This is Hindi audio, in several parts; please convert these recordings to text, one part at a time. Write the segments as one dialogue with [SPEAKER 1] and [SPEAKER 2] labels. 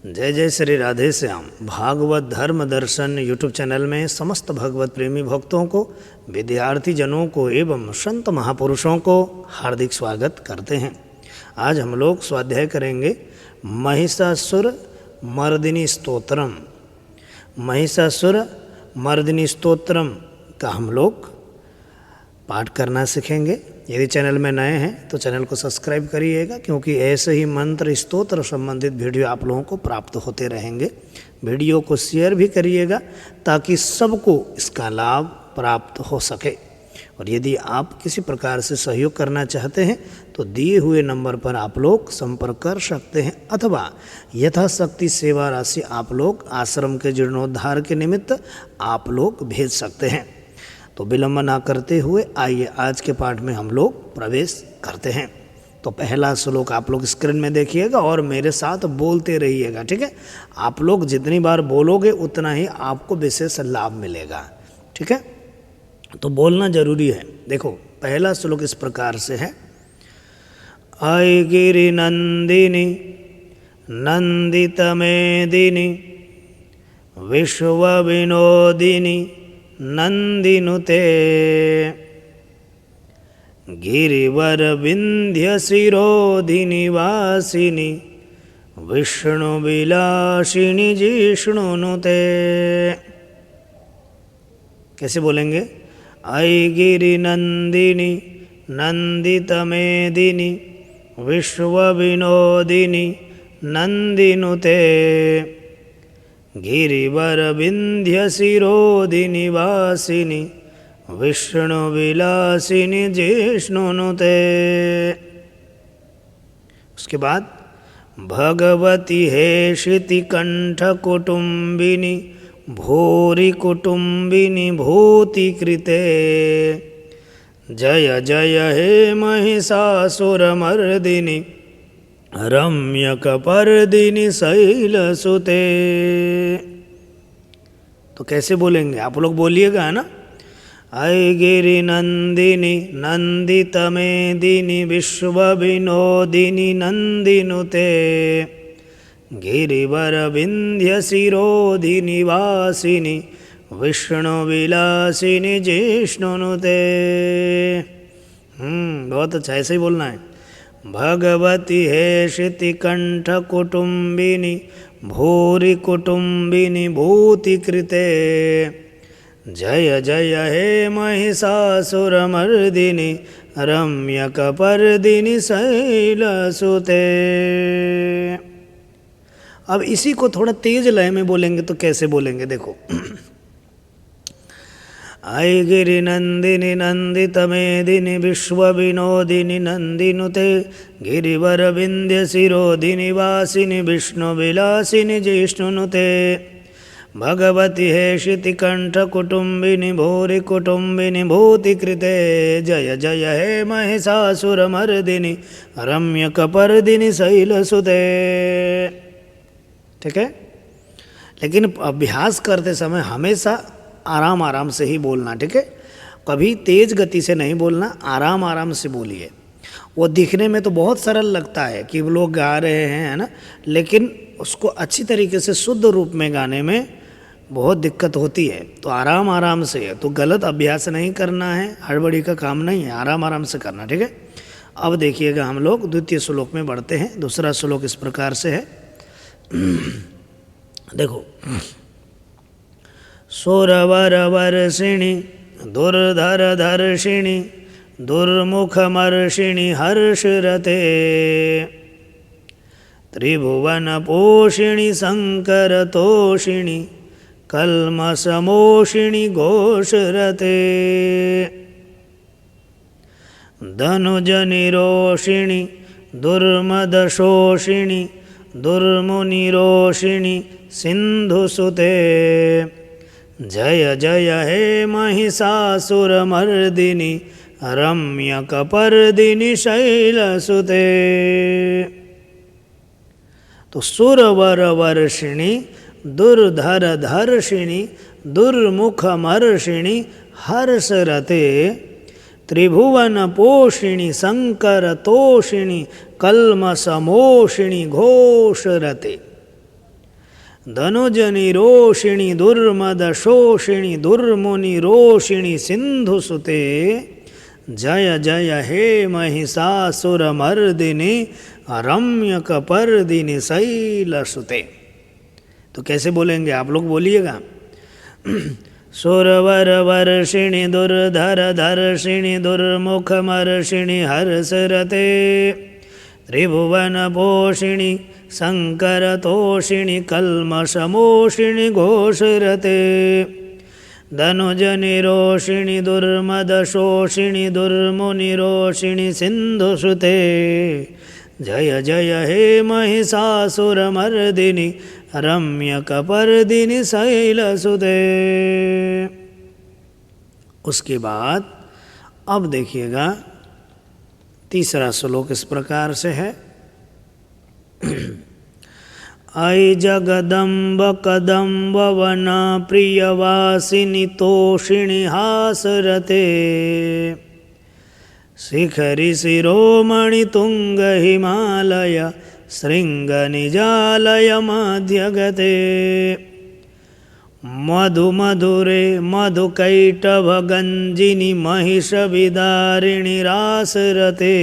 [SPEAKER 1] जय जय श्री राधे श्याम। भागवत धर्म दर्शन यूट्यूब चैनल में समस्त भगवत प्रेमी भक्तों को, विद्यार्थी जनों को एवं संत महापुरुषों को हार्दिक स्वागत करते हैं। आज हम लोग स्वाध्याय करेंगे महिषासुर मर्दिनी स्तोत्रम। महिषासुर मर्दिनी स्तोत्रम का हम लोग पाठ करना सीखेंगे। यदि चैनल में नए हैं तो चैनल को सब्सक्राइब करिएगा, क्योंकि ऐसे ही मंत्र स्तोत्र संबंधित वीडियो आप लोगों को प्राप्त होते रहेंगे। वीडियो को शेयर भी करिएगा ताकि सबको इसका लाभ प्राप्त हो सके। और यदि आप किसी प्रकार से सहयोग करना चाहते हैं तो दिए हुए नंबर पर आप लोग संपर्क कर सकते हैं, अथवा यथाशक्ति सेवा राशि आप लोग आश्रम के जीर्णोद्धार के निमित्त आप लोग भेज सकते हैं। तो विलंब ना करते हुए आइए आज के पाठ में हम लोग प्रवेश करते हैं। तो पहला श्लोक आप लोग स्क्रीन में देखिएगा और मेरे साथ बोलते रहिएगा, ठीक है। आप लोग जितनी बार बोलोगे उतना ही आपको विशेष लाभ मिलेगा, ठीक है। तो बोलना जरूरी है। देखो पहला श्लोक इस प्रकार से है। आई गिरि नंदिनी नंदित मेदिनी विश्व विनोदिनी नंदिनुते गिरिवर विंध्य शिरोधिनी वासिनी विष्णु विलासिनी जिष्णुनुते। कैसे बोलेंगे? आई गिरि नंदिनी नंदित मेदिनी विश्व विनोदिनी नंदिनुते गिरिवर विंध्य शिरोधिनी वासिनी विष्णु विलासिनी जिष्णुनुते। उसके बाद भगवती हेशिति कंठ कुटुंबिनी भूरि कुटुंबिनी भूति कृते जय जय हे महिषासुरमर्दिनी रम्यकपर्दिनी शैलसुते। तो कैसे बोलेंगे आप लोग बोलिएगा, है ना। आई गिरि नंदिनी नंदित मेदिनी विश्व विनोदिनी नंदिनुते गिरिवर विंध्य शिरोधिनी वासिनी विष्णु विलासिनी जिष्णुनुते। बहुत अच्छा, ऐसे ही बोलना है। भगवती हेशिति कंठ कुटुंबिनी भूरि कुटुंबिनी भूति कृते जय जय हे महिषासुरमर्दिनी रम्यकपर्दिनी शैलसुते। अब इसी को थोड़ा तेज लय में बोलेंगे तो कैसे बोलेंगे, देखो। आई गिरि नंदिनी नंदित मेदिनी विश्व विनोदिनी नंदिनुते गिरिवर विंध्य शिरोधिनी वासिनी विष्णु विलासिनी जिष्णुनुते भगवती हेशिति कंठ कुटुंबिनी भूरि कुटुंबिनी भूति कृते जय जय हे महिषासुरमर्दिनी रम्यकपर्दिनी शैलसुते। ठीक है, लेकिन अभ्यास करते समय हमेशा आराम आराम से ही बोलना, ठीक है। कभी तेज गति से नहीं बोलना, आराम आराम से बोलिए। वो दिखने में तो बहुत सरल लगता है कि वो लोग गा रहे हैं, है ना, लेकिन उसको अच्छी तरीके से शुद्ध रूप में गाने में बहुत दिक्कत होती है। तो आराम आराम से, तो गलत अभ्यास नहीं करना है, हड़बड़ी का काम नहीं है, आराम आराम से करना, ठीक है। अब देखिएगा हम लोग द्वितीय श्लोक में बढ़ते हैं। दूसरा श्लोक इस प्रकार से है। देखो, सुरवर वर्षिणी दुर्धर धर्षिणी दुर्मुखमर्षिणी हर्षरते त्रिभुवन पोषिणी शंकर तोषिणी कल्मषमोषिणी घोषरते धनुजनिरोषिणी दुर्मदशोषिणी दुर्मुनिरोषिणी सिंधुसुते जय जय हे महिषासुरमर्दिनी रम्यकपर्दिनी शैलसुते। तो सुरवर वर्षिणी दुर्धर धर्षिणी दुर्मुखमर्षिणी हर्षरते त्रिभुवन पोषिणी शंकर तोषिणी कल्मषमोषिणी घोषरते। धनुजनि रोषिणि दुर्मद शोषिणि दुर्मुनि रोषिणि सिंधुसुते जय जय हे महिषासुरमर्दिनि रम्यकपर्दिनि शैलसुते। तो कैसे बोलेंगे आप लोग बोलिएगा। सुरवर वर्षिणि दुर्धर धर्षिणि दुर्मुखमर्षिणि हर्षरते त्रिभुवन पोषिणि शङ्करतोषिणि कल्मषमोषिणि घोषरते धनुजनिरोषिणि दुर्मदशोषिणि दुर्मुनिरोषिणि सिन्धुसुते जय जय हे महिषासुरमर्दिनि रम्यकपर्दिनि शैलसुते। उसके बाद अब देखिएगा तीसरा श्लोक इस प्रकार से है। ऐ जगदम्ब कदम्ब वन प्रियवासिनि तोषिणि हासरते शिखरि शिरोमणि तुंग हिमालय शृंगनिजालय मध्यगते मधुमधुरे मधुकैटभगञ्जिनि महिषविदारिणि रासरते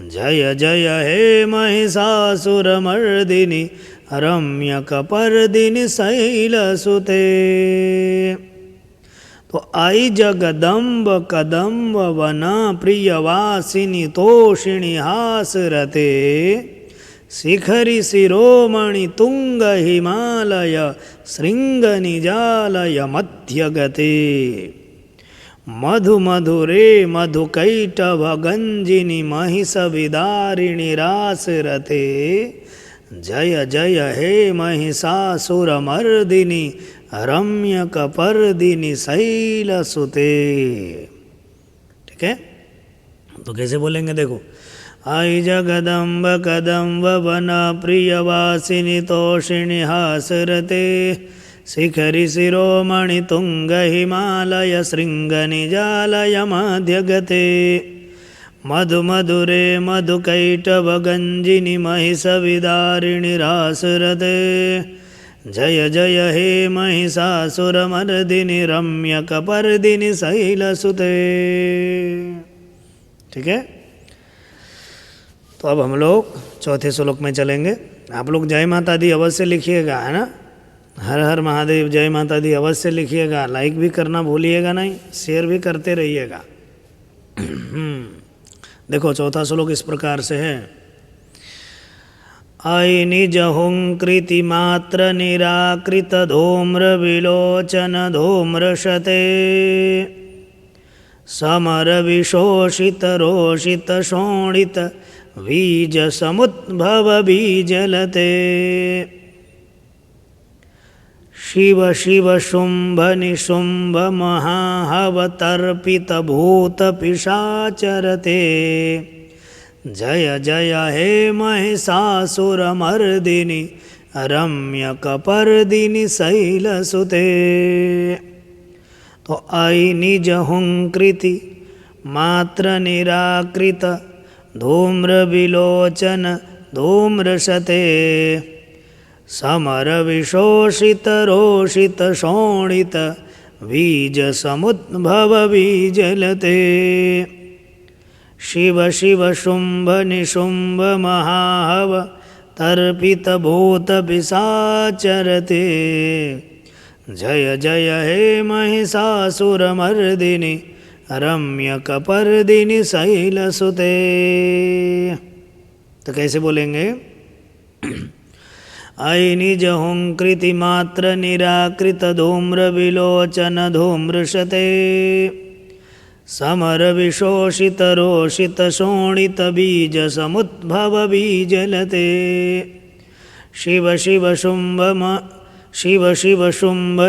[SPEAKER 1] जय जय हे महिषासुरमर्दिनि रम्यकपर्दिनि शैलसुते। तो आई जगदम्ब कदम्ब वन प्रियवासिनि तोषिणि हासरते शिखरि शिरोमणि तुंग हिमालय शृंगनिजालय मध्यगते मधुमधुरे मधुकैटभगञ्जिनि महिषविदारिणि रासरते जय जय हे महिषासुरमर्दिनि रम्यकपर्दिनि शैलसुते। ठीक है, तो कैसे बोलेंगे देखो। आई जगदम्ब कदम्ब वन प्रियवासिनि तोषिणि हासरते शिखरि शिरोमणि तुंग हिमालय शृंगनिजालय मध्यगते मधुमधुरे मधुकैटभगञ्जिनि महिषविदारिणि रासरते जय जय हे महिषासुरमर्दिनि रम्यकपर्दिनि शैलसुते। ठीक है, तो अब हम लोग चौथे श्लोक में चलेंगे। आप लोग जय माता दी अवश्य लिखिएगा, है ना। हर हर महादेव जय माता दी अवश्य लिखिएगा। लाइक भी करना भूलिएगा नहीं, शेयर भी करते रहिएगा। देखो चौथा श्लोक इस प्रकार से है। ऐ निजहुंकृति मात्र निराकृत धूम्र विलोचन धूम्रशते समर विशोषित रोषित शोणित बीज समुद्भव बीजलते शिव शिव शुंभ निशुंभ महाहवतर्पित भूत पिशाचरते जय जय हे महिषासुरमर्दिनि रम्यकपर्दिनि शैलसुते। तो आई निजहुंकृति मात्र निराकृत धूम्र विलोचन धूम्रशते समर विशोषित रोषित शोणित बीज समुद्भव बीजलते शिव शिव शुंभ निशुंभ महाहव तर्पित भूत पिशाचरते जय जय हे महिषासुरमर्दिनि रम्यकपर्दिनि शैलसुते। तो कैसे बोलेंगे। ऐ निजहुंकृति मात्र निराकृत धूम्र विलोचन धूम्रशते समर विशोषित रोषित शोणित बीज समुद्भव बीजलते शिव शिव शुंभ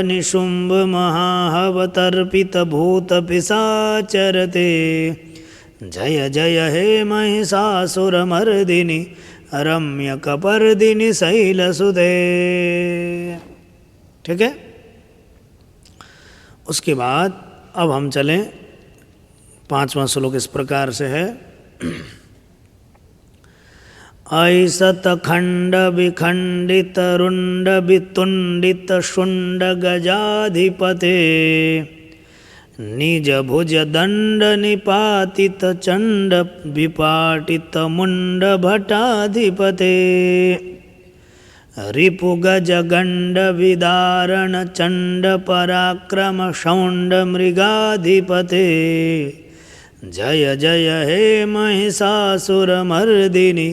[SPEAKER 1] निशुंभ महाहवतर्पित भूत पिशाचरते जय जय हे महिषासुरमर्दिनि रम्यकपर्दिनि शैलसुते। ठीक है, उसके बाद अब हम चलें। पांचवा श्लोक इस प्रकार से है। ऐसत खंड विखंडित रुंड वितुंडित शुंड गजाधिपते निज भुज दंड निपातित चंड विपाटित मुंड भटाधिपते रिपु गज गंड विदारण चंड पराक्रम शौंड मृगाधिपते जय जय हे महिषासुरमर्दिनि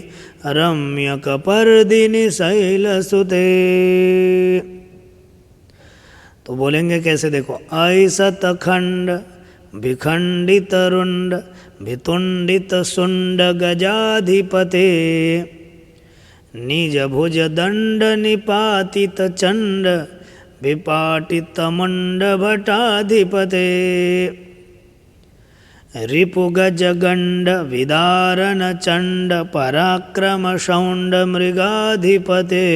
[SPEAKER 1] रम्यकपर्दिनि शैलसुते। तो बोलेंगे कैसे, देखो, ऐसत खंड विखंडित रुंड वितुंडित शुंड गजाधिपते निज भुज दंड निपातित चंड विपाटित मुंड भटाधिपते रिपु गज गंड विदारण चंड पराक्रम शौंड मृगाधिपते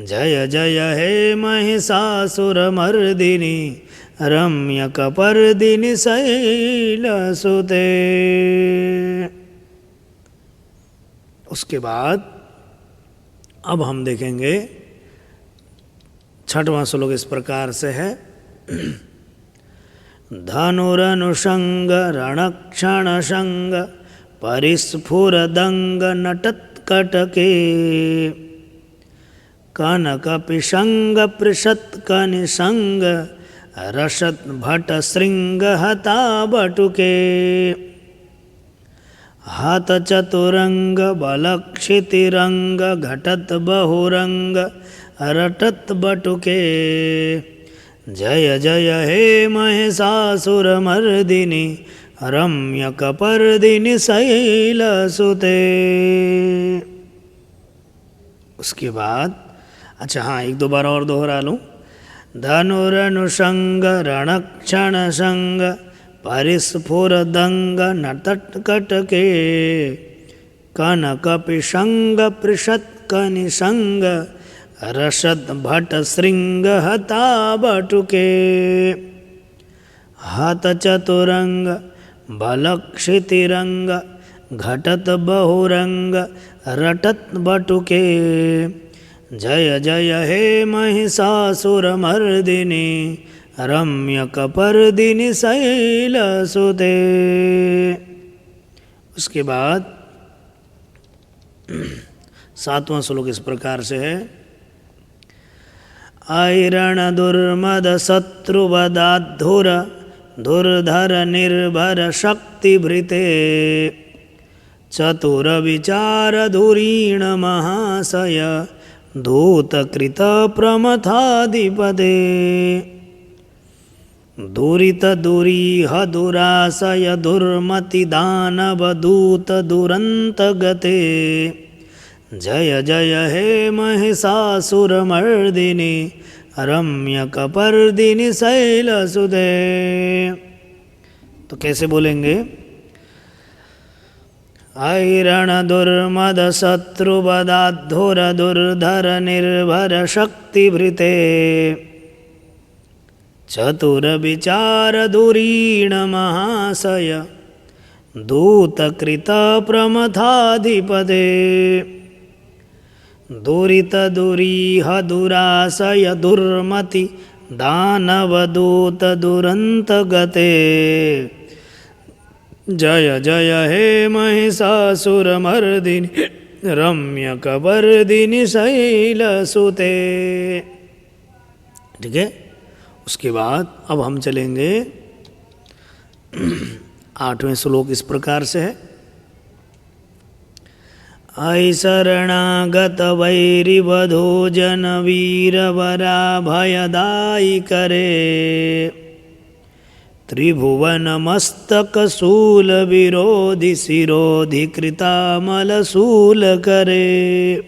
[SPEAKER 1] जय जय हे महिषासुरमर्दिनि रम्यकपर्दिनि शैलसुते। उसके बाद अब हम देखेंगे छठवां श्लोक इस प्रकार से है। धनुरनुषंग रणक्षणशंग परिस्फुरदंग नटत्कटके कनकपिशंग पृषत्कनिशंग रसत भट श्रृंग हता बटुके हाथ चतुरंग बलक्षितिरंग घटत बहुरंग रटत बटुके जय जय हे महिषासुरमर्दिनि रम्यकपर्दिनि शैलसुते। उसके बाद अच्छा हाँ, एक दो बार और दोहरा लूँ। धनुरनुषंग रणक्षणशंग परिस्फुरदंग नटत्कटके कनकपिशंग पृषत्कनिशंग रसद भट श्रृंग हता बटुके हाथ चतुरंग बलक्षितिरंग घटत बहुरंग रटत बटुके जय जय हे महिषासुरमर्दिनि रम्यकपर्दिनि शैलसुते। उसके बाद सातवां श्लोक इस प्रकार से है। ऐरण दुर्मद शत्रुवदाधुर दुर्धर निर्भर शक्तिभृते चतुर विचार धुरीण महाशय दूतकृत प्रमथाधिपते दुरित दुरीह दुराशय दुर्मति दानव दूत दुरंत गते जय जय हे महिषासुरमर्दिनि रम्यकपर्दिनि शैलसुते। तो कैसे बोलेंगे? ऐरण दुर्मद शत्रुवदाधुर दुर्धर निर्भर शक्तिभृते चतुर विचार धुरीण महाशय दूतकृत प्रमथाधिपते दुरित दुरीह दुराशय दुर्मति दानवदूत दुरंत गते जय जय हे महिषासुरमर्दिनि रम्यकपर्दिनि शैलसुते। ठीक है। उसके बाद अब हम चलेंगे आठवें श्लोक इस प्रकार से है। ऐ शरणागत वैरिवधो जन वीरवरा भयदायि करे त्रिभुवन मस्तक शूल विरोधि शिरोधि कृतामल शूल करे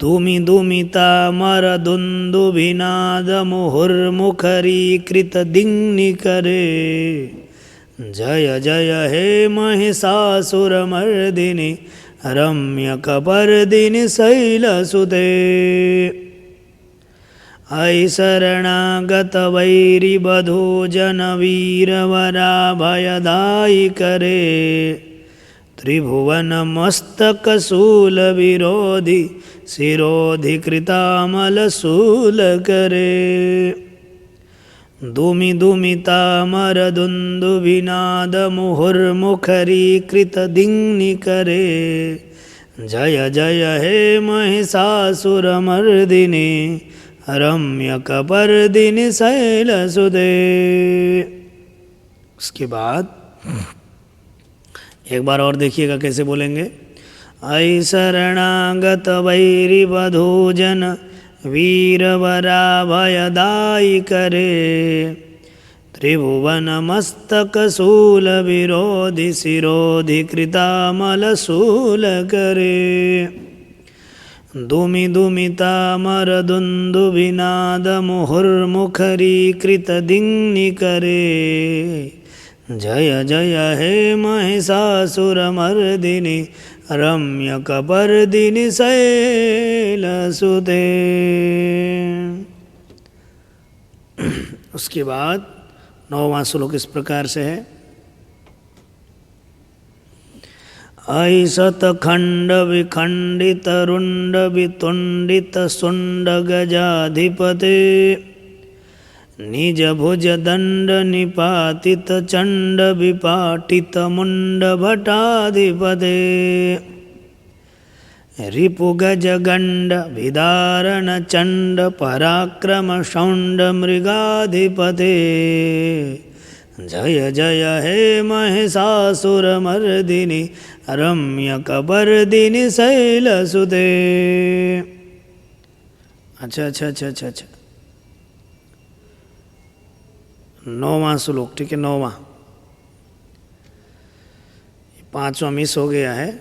[SPEAKER 1] दुमि दुमिता मर दुन्दुभिनाद मुहुर्मुखरीकृत दिङ्नि करे जय जय हे महिषासुरमर्दिनि रम्यकपर्दिनि शैलसुते। ऐ शरणागत वैरिवधो जन वीरवरा भयदायि करे त्रिभुवनमस्तकशूलविरोधि शिरोधिकृतामलशूलकरे दुमिदुमितामरदुन्दुविनादमुहुर्मुखरीकृतदिङ्निकरे जय जय हे महिषासुरमर्दिनि रम्यकपर्दिनि शैलसुते। उसके बाद एक बार और देखिएगा कैसे बोलेंगे। ऐ शरणागत वैरिवधूजन वीरवराभयदायि करे त्रिभुवनमस्तकशूलविरोधि शिरोधिकृतामलशूलकरे दुमिदुमितामरदुन्दुविनादमुहुर्मुखरीकृतदिङ्निकरे जय जय हे महिषासुरमर्दिनि रम्यकपर्दिनि शैलसुते। उसके बाद 9वां श्लोक इस प्रकार से है। ऐशतखण्ड विखण्डित रुण्ड वितुण्डित शुण्ड गजाधिपते निज भुज दण्ड निपातित चण्ड विपाटित मुण्ड भटाधिपते रिपु गज गण्ड विदारण चण्ड पराक्रम शौण्ड मृगाधिपते जय जय हे महिषासुरमर्दिनि रम्यकपर्दिनि शैलसुते। अच्छा 9वां श्लोक, ठीक है 9वां, 5वां मिस हो गया है।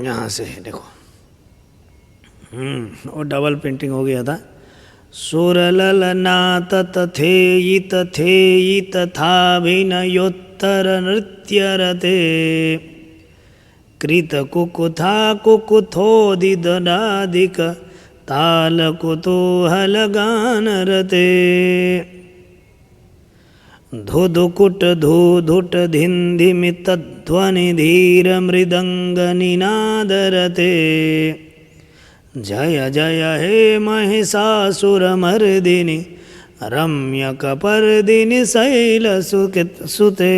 [SPEAKER 1] यहाँ से है देखो, और डबल पेंटिंग हो गया था। सुरललनाथ तथेयित थेयित थाभिनयोत्तर नृत्यरते कृत कुकुथा कुकुथोदिदनादिक तालकुतूहलगानरते धुधुकुट धूधुट धिन्धिमितध्वनिधीरमृदङ्गनिनादरते जय जय हे महिषासुरमर्दिनि रम्यकपर्दिनि शैलसुते।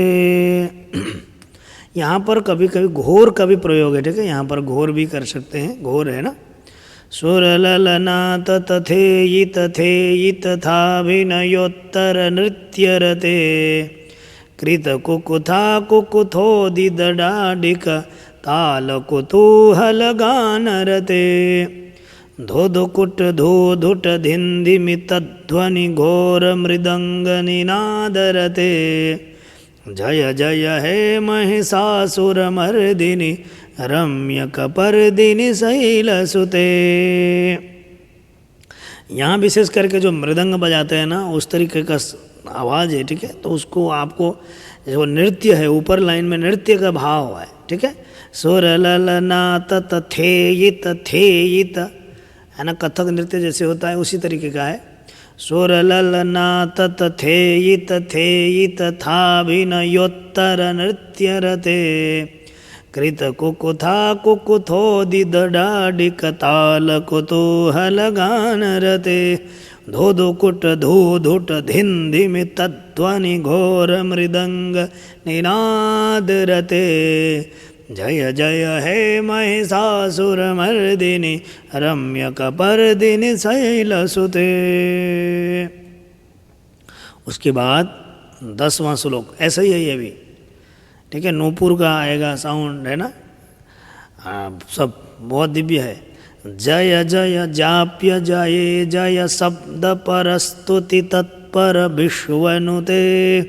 [SPEAKER 1] यहाँ पर कभी कभी घोर का भी प्रयोग है, ठीक है, यहाँ पर घोर भी कर सकते हैं, घोर है ना। सुरललनाथ तथेयित थेयित थाभिनयोत्तर नृत्यरते कृत कुकुथा कुकुथोदिदडाडिक तालकुतूहलगानरते धुधुकुट धूधुट धिन्धिमितध्वनि घोरमृदङ्गनिनादरते जय जय हे महिषासुरमर्दिनि रम्यकपर्दिनि शैलसुते। यहाँ विशेष करके जो मृदंग बजाते हैं ना, उस तरीके का आवाज़ है, ठीक है, तो उसको आपको जो नृत्य है, ऊपर लाइन में नृत्य का भाव है, ठीक है। सुरललनाथ तथेयित थेयित है ना, कथक नृत्य जैसे होता है उसी तरीके का है। सुरललनाथ तथेयित थेयित थाभिनयोत्तर नृत्यरते कृत कुकुथा कुकुथोदिदडाडिक तालकुतूहलगानरते धुधुकुट धूधुट धिन्धिमितध्वनि घोरमृदङ्गनिनादरते जय जय हे महिषासुरमर्दिनि रम्यकपर्दिनि शैलसुते। उसके बाद 10वां श्लोक ऐसा ही है ये भी, ठीक है, नूपुर का आएगा साउंड है ना, सब बहुत दिव्य है। जय जय जाप्य जये जय शब्द परस्तुति तत्पर विश्वनुते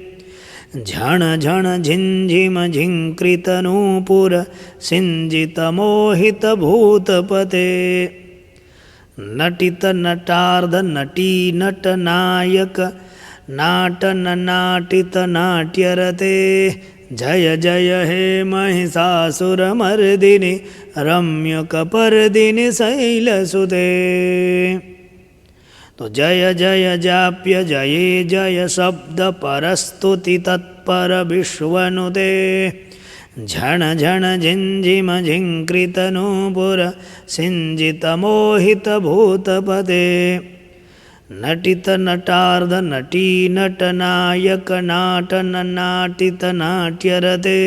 [SPEAKER 1] झण झण झिंझिम झिंकृत नूपुर सिंजित मोहित भूतपते नटित नटार्ध नटी नट नायक नाटन नाटित नाट्यरते जय जय हे महिषासुरमर्दिनि रम्यकपर्दिनि शैलसुते। तो जय जय जाप्य जये जय शब्द परस्तुति तत्पर विश्वनुते झण झण झिंझिम झिंकृत नूपुर सिंजित मोहित भूतपते नटित नटार्ध नटी नट नायक नाटन नाटित नाट्यरते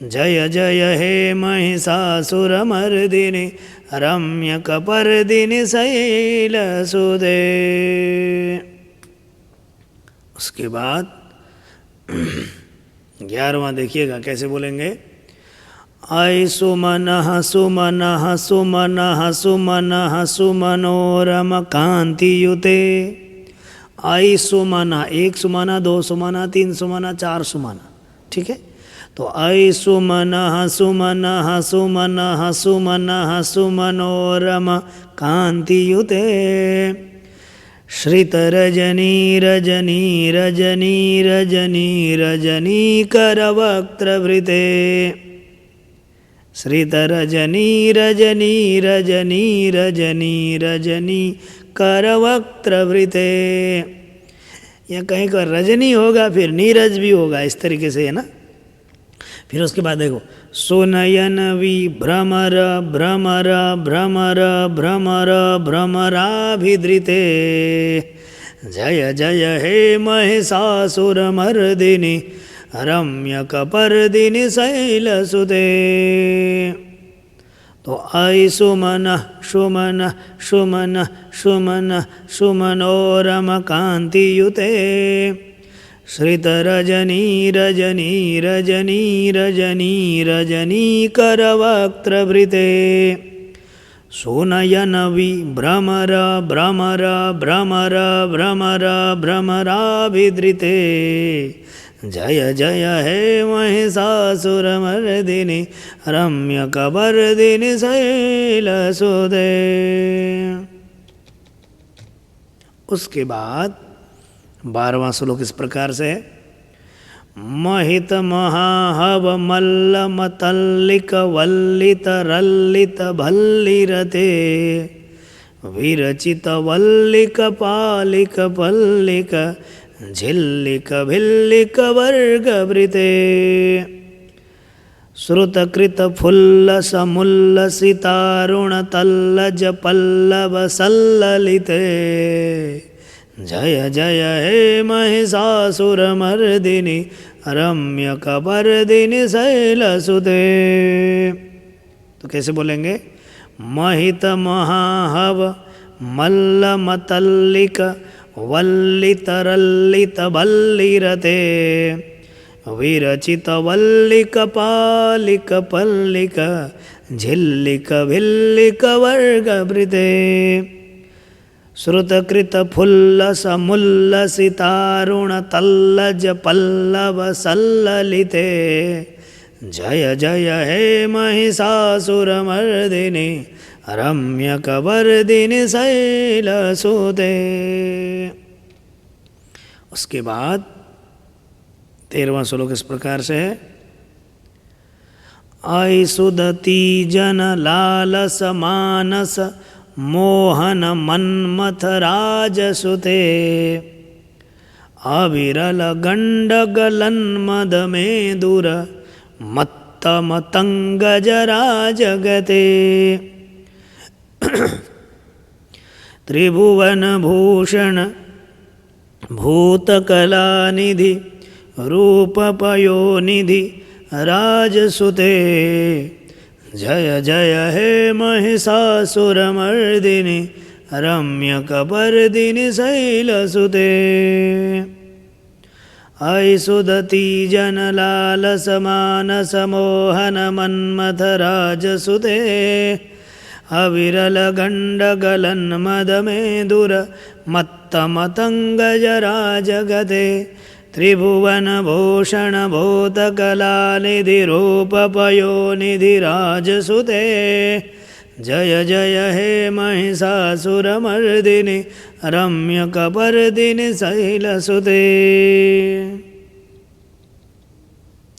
[SPEAKER 1] जय जय हे महिषासुरमर्दिनि रम्यकपर्दिनि शैलसुते। उसके बाद 11वां देखिएगा कैसे बोलेंगे। ऐ सुमनः सुमनः सुमनः सुमनः सुमनोरम कांतियुते। ऐ सुमना, 1 सुमना, 2 सुमना, 3 सुमना, 4 सुमना, ठीक है। तो ऐ सुमनः सुमनः सुमनः सुमनः सुमनोरम कांतियुते श्रितरजनी रजनी रजनी रजनी रजनी करवक्त्रवृते श्रितरजनी रजनी रजनी रजनी रजनी करवक्त्रवृते। या कहीं का रजनी होगा फिर नीरज भी होगा, इस तरीके से है ना। फिर उसके बाद देखो सुनयन विभ्रमर भ्रमर भ्रमर भ्रमर भ्रमराभिधृते जय जय हे महिषासुरमर्दिनि रम्यकपर्दिनि शैलसुते। तो ऐ सुमनः सुमनः सुमनः सुमनः सुमनोरम कांतियुते श्रितरजनी रजनी रजनी रजनी रजनी करवक्त्रवृते सुनयन विभ्रमर भ्रमर भ्रमर भ्रमर भ्रमराभिधृते जय जय हे महिषासुरमर्दिनि रम्यकपर्दिनि शैलसुते। उसके बाद 12वां श्लोक इस प्रकार से है। महित महाहव मल्ल मतल्लिक वल्लित रल्लित भल्लिरते विरचित वल्लिक पालिक पल्लिक झिल्लिक भिल्लिक वर्गवृते श्रुतकृत फुल्ल समुल्लसितारुण तल्लज पल्लव सल्ललिते जय जय हे महिषासुरमर्दिनि रम्यकपर्दिनि शैलसुते। तो कैसे बोलेंगे। महित महाहव मल्ल मतल्लिक वल्लित रल्लित भल्लिरते विरचित वल्लिक पालिक पल्लिक झिल्लिक भिल्लिक वर्गवृते श्रुतकृत फुल्ल समुल्लसितारुण तल्लज पल्लव सल्ललिते जय जय हे महिषासुरमर्दिनि रम्यकपर्दिनि शैलसुते। उसके बाद 13वां श्लोक इस प्रकार से है। ऐ सुदती जन लालस मानस मोहन मन्मथ राजसुते अविरल गंडगलन मद मेदुर मत्त मतंगजरा जगते त्रिभुवन भूषण भूतकलानिधि रूपपयोनिधि राजसुते जय जय हे महिषासुरमर्दिनि रम्यकपर्दिनि शैलसुते ऐ सुदती जनलालसमानस मोहन मन्मथ राजसुते अविरल गंडगलन मदमेदुर मत्त मतंगजरा जगते त्रिभुवन भूषण भूतकलानिधि रूपपयोनिधि राजसुते जय जय हे महिषासुरमर्दिनि रम्यकपर्दिनि शैलसुते।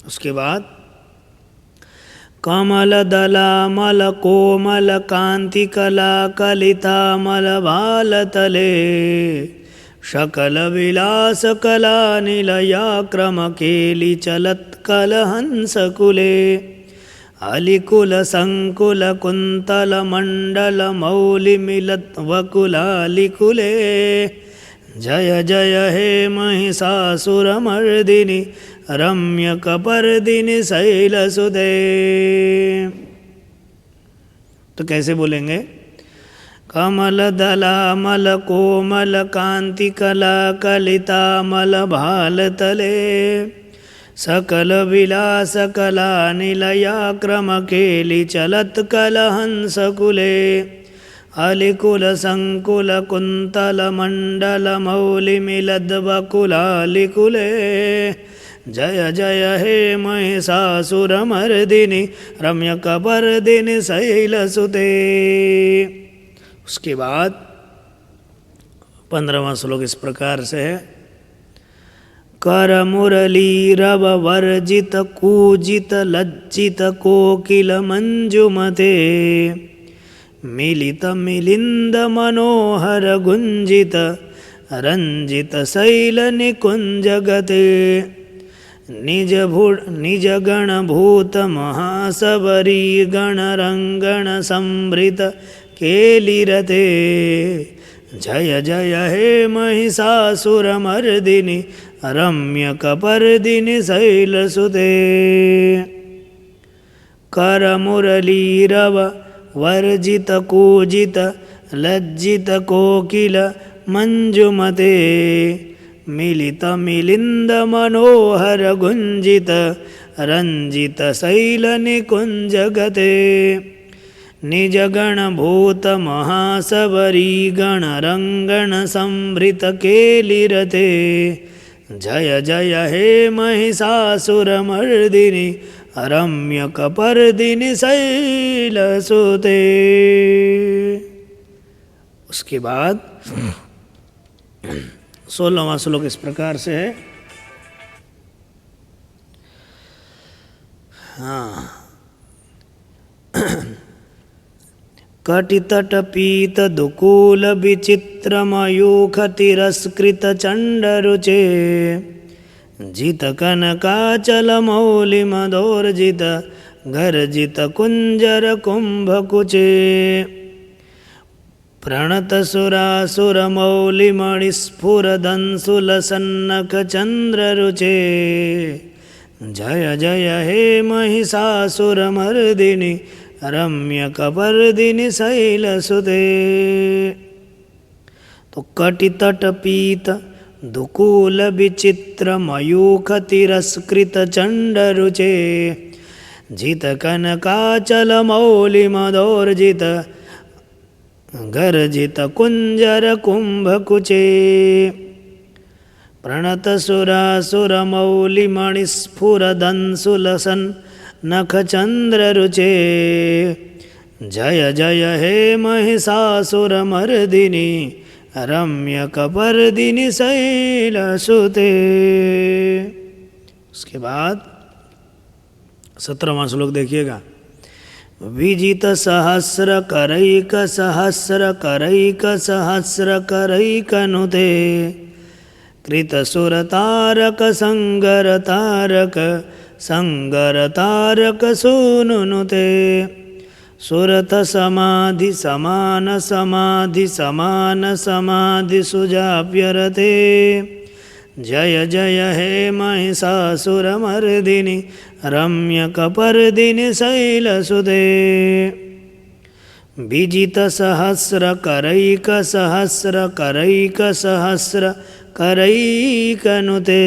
[SPEAKER 1] उसके बाद कमलदलामलकोमलकान्तिकलाकलितामलभालतले सकलविलासकलानिलयाक्रमकेलिचलत्कलहंसकुले अलिकुलसङ्कुलकुन्तलमण्डलमौलिमिलद्वकुलालिकुले जय जय हे महिषासुरमर्दिनि रम्यकपर्दिनि शैलसुते। तो कैसे बोलेंगे? कमलदलामलकोमलकान्तिकलाकलितामलभालतले सकलविलासकलानिलयाक्रमकेलिचलत्कलहंसकुले अलिकुलसङ्कुलकुन्तलमण्डलमौलिमिलद्वकुलालिकुले जय जय हे महिषासुरमर्दिनि रम्यकपर्दिनि शैलसुते। उसके बाद 15वां श्लोक इस प्रकार से है। कर मुरली रव वर्जित कूजित लज्जित कोकिल मंजुमते मिलित मिलिंद मनोहर गुंजित रंजित शैल निकुंज गते निज गण भूत महासबरी गण रंगण संभृत केलिरते जय जय हे महिषासुरमर्दिनि रम्यकपर्दिनि शैलसुते। कर मुरलीरव वर्जित कूजित लज्जित कोकिल मंजुमते मिलित मिलिंद मनोहर गुंजित रंजित शैल निकुंज गते निज गण भूत महासबरी गण रंगण संभृत केलिरते जय जय हे महिषासुरमर्दिनि रम्यकपर्दिनि शैलसुते। उसके बाद 16वां श्लोक इस प्रकार से है। कटितटपीत दुकूल विचित्रमयूख तिरस्कृत चंडरुचे जित कनकाचल मौलि मदोर्जित गर्जित कुंजर कुंभकुचे प्रणत सुरासुर मौलि मणिस्फुरदंसुल सन्नख चंद्ररुचे जय जय हे महिषासुरमर्दिनि रम्यकपर्दिनि शैलसुते। तो कटितटपीत दुकूल विचित्र मयूख तिरस्कृत चंडरुचे जित कनकाचल मौलि मदोर्जित गर्जित कुंजर कुंभकुचे प्रणत सुरासुर मौलि मणिस्फुरदंसुल सन्नख चंद्ररुचे जय जय हे महिषासुरमर्दिनि रम्यकपर्दिनि शैलसुते। उसके बाद 17वां श्लोक देखिएगा। विजित सहस्र करैक सहस्र करैक सहस्र करैकनुते कृत सुर तारक संगर तारक संगर तारक सूनुनुते सुरथ समाधि समान समाधि समान समाधि सुजाप्यरते जय जय हे महिषासुरमर्दिनि रम्यकपर्दिनि शैलसुते। विजित सहस्र करैक सहस्र करैक सहस्र करैकनुते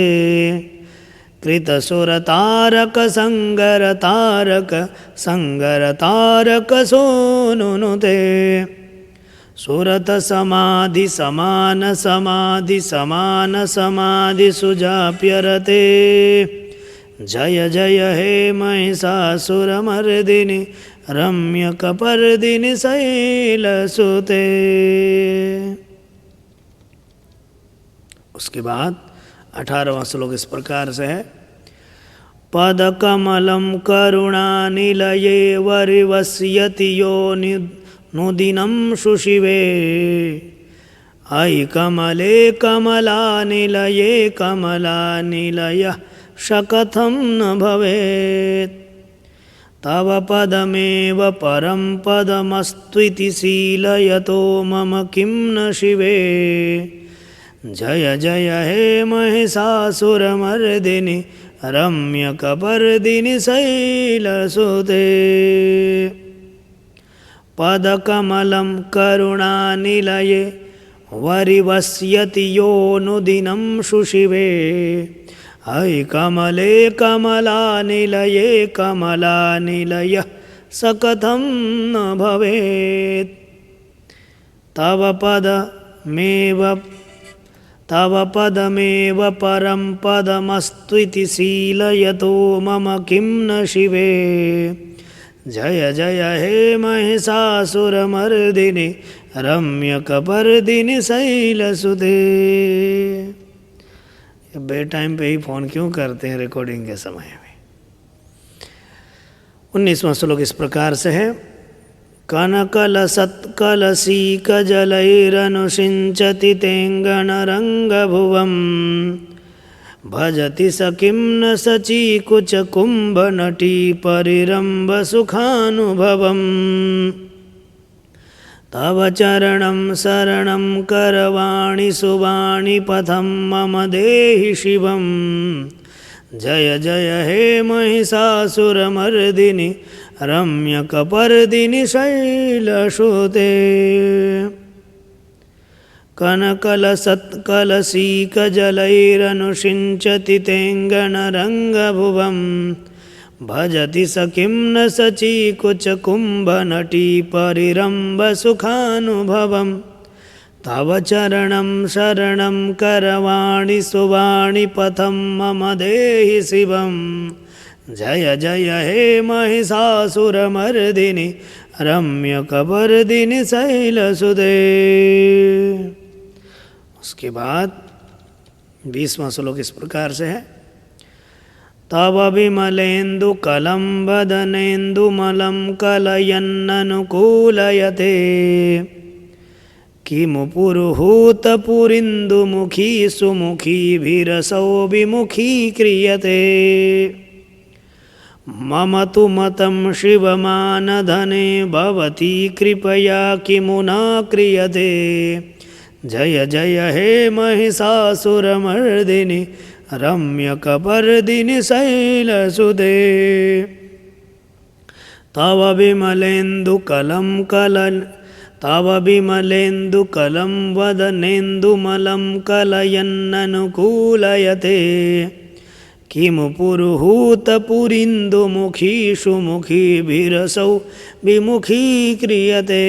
[SPEAKER 1] कृत सुर तारक संगर तारक संगर तारक सोनुनुते सुरत समाधि समान समाधि समान समाधि सुजाप्यरते जय जय हे महिषासुरमर्दिनि रम्यकपर्दिनि शैलसुते। उसके बाद 18वां श्लोक इस प्रकार से है। पदकमलं करुणानिलये वरिवस्यति यो नुदिनं शुशिवे अयि कमले कमलानिलये कमलानिलयः सकथं न भवेत् तव पदमेव परं पदमस्त्विति शीलयतो मम किं न शिवे जय जय हे महिषासुरमर्दिनि रम्यकपर्दिनि शैलसुते पदकमलं करुणानिलये वरिवस्यति यो नुदिनं शुशिवे अयि कमले कमलानिलये कमलानिलयः सकथं न भवेत् तव पदमेव परं पदमस्त्विति शीलयतो मम किं न शिवे जय जय हे महिषासुरमर्दिनि रम्यकपर्दिनि शैलसुते। बे टाइम पे ही फ़ोन क्यों करते हैं रिकॉर्डिंग के समय में। 19वां श्लोक इस प्रकार से है। कनकलसत्कलशीकजलैरनुषिञ्चति तेङ्गणरङ्गभुवं भजति स किं न सचीकुचकुम्भनटी परिरम्भसुखानुभवम् तव चरणं शरणं करवाणि सुवाणि पथं मम देहि शिवं जय जय हे महिषासुरमर्दिनि रम्यकपर्दिनि शैलसुते कनकलसत्कलशीकजलैरनुषिञ्चति तेङ्गणरङ्गभुवं भजति स किं न सचीकुचकुम्भनटी परिरम्भसुखानुभवं तव चरणं शरणं करवाणि सुवाणि पथं मम देहि शिवं जय जय हे महिषासुरमर्दिनि रम्यकपर्दिनि शैलसुते। उसके बाद 20वां श्लोक इस प्रकार से है। तव विमलेन्दुकलं वदनेन्दुमलं कलयन्ननुकूलयते किमु पुरुहूतपुरीन्दुमुखी सुमुखी विरसौ विमुखी क्रियते मम तु मतं शिवमानधने भवती कृपया किमु न क्रियते जय जय हे महिषासुरमर्दिनि रम्यकपर्दिनि शैलसुते तव विमलेन्दुकलं वदनेन्दुमलं कलयन्ननुकूलयते किमु पुरुहूतपुरीन्दुमुखी सुमुखी विरसौ विमुखी क्रियते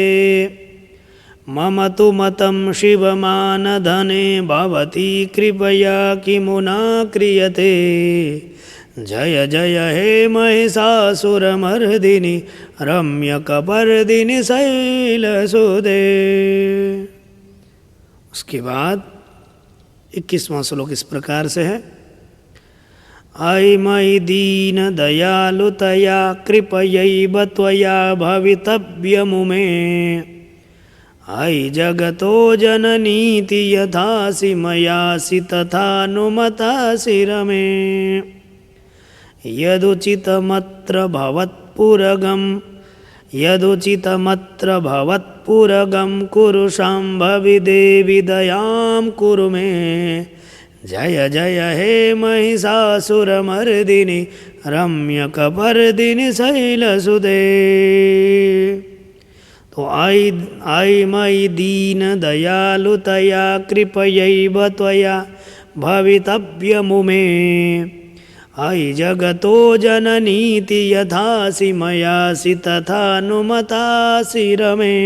[SPEAKER 1] मम तु मतं शिवमानधने भवती कृपया किमु न क्रियते जय जय हे महिषासुरमर्दिनि रम्यकपर्दिनि शैलसुते। उसके बाद 21वां श्लोक इस प्रकार से है। अयि मयि दीन दयालुतया कृपयैव त्वया भवितव्यमुमे अयि जगतो जननीति यथासि मयासि तथानुमतासि रमे यदुचितमत्र भवत्पुरगं कुरु शाम्भवि देवि दयां कुरु मे जय जय हे महिषासुरमर्दिनि रम्यकपर्दिनि शैलसुते। तो आई मयि दीन दयालुतया कृपयैव त्वया भवितव्यमुमे अयि जगतो जननीति यथासि मयासि तथानुमतासि रमे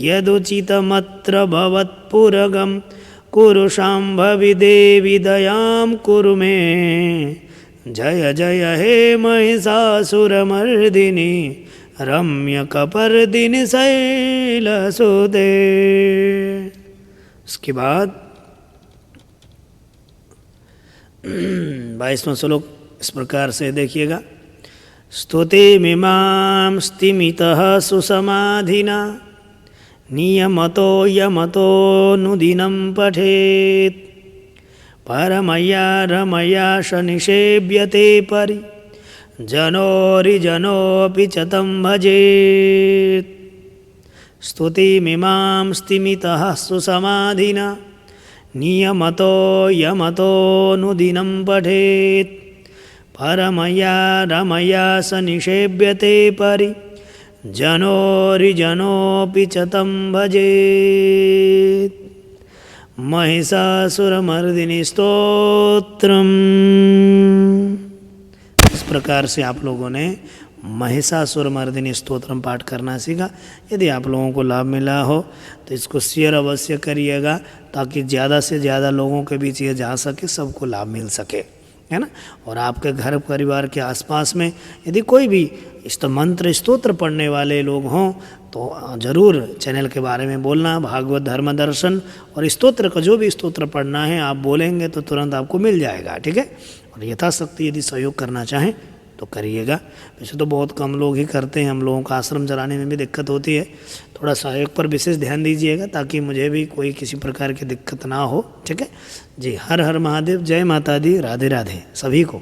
[SPEAKER 1] यदुचितमत्र भवत्पुरगं कुरु शाम्भवि देवि दयां कुरु मे जय जय हे महिषासुरमर्दिनि रम्यकपर्दिनि शैलसुते। उसके बाद 22वां श्लोक इस प्रकार से देखिएगा, स्तुतिमिमां स्तिमितः सुसमाधिना नियमतो यमतोऽनुदिनं पठेत् परमया रमया शनिषेव्यते परि जनोरिजनोऽपि च तं भजेत्। स्तुतिमिमां स्तिमितः सुसमाधिना नियमतो यमतोऽनुदिनं पठेत् परमया रमया सनिषेव्यते परि जनोरिजनोऽपि च तं भजेत्। महिषासुरमर्दिनी स्तोत्रम्। इस प्रकार से आप लोगों ने महिषासुरमर्दिनी स्तोत्रम पाठ करना सीखा। यदि आप लोगों को लाभ मिला हो तो इसको शेयर अवश्य करिएगा, ताकि ज़्यादा से ज़्यादा लोगों के बीच ये जा सके, सबको लाभ मिल सके, है ना। और आपके घर परिवार के आसपास में यदि कोई भी इस मंत्र स्तोत्र पढ़ने वाले लोग हों तो ज़रूर चैनल के बारे में बोलना। भागवत धर्म दर्शन और स्तोत्र का जो भी स्तोत्र पढ़ना है आप बोलेंगे तो तुरंत आपको मिल जाएगा, ठीक है। और यथाशक्ति यदि सहयोग करना चाहें तो करिएगा। वैसे तो बहुत कम लोग ही करते हैं, हम लोगों का आश्रम चलाने में भी दिक्कत होती है। थोड़ा सहयोग पर विशेष ध्यान दीजिएगा ताकि मुझे भी कोई किसी प्रकार की दिक्कत ना हो, ठीक है जी। हर हर महादेव, जय माता दी, राधे राधे सभी को।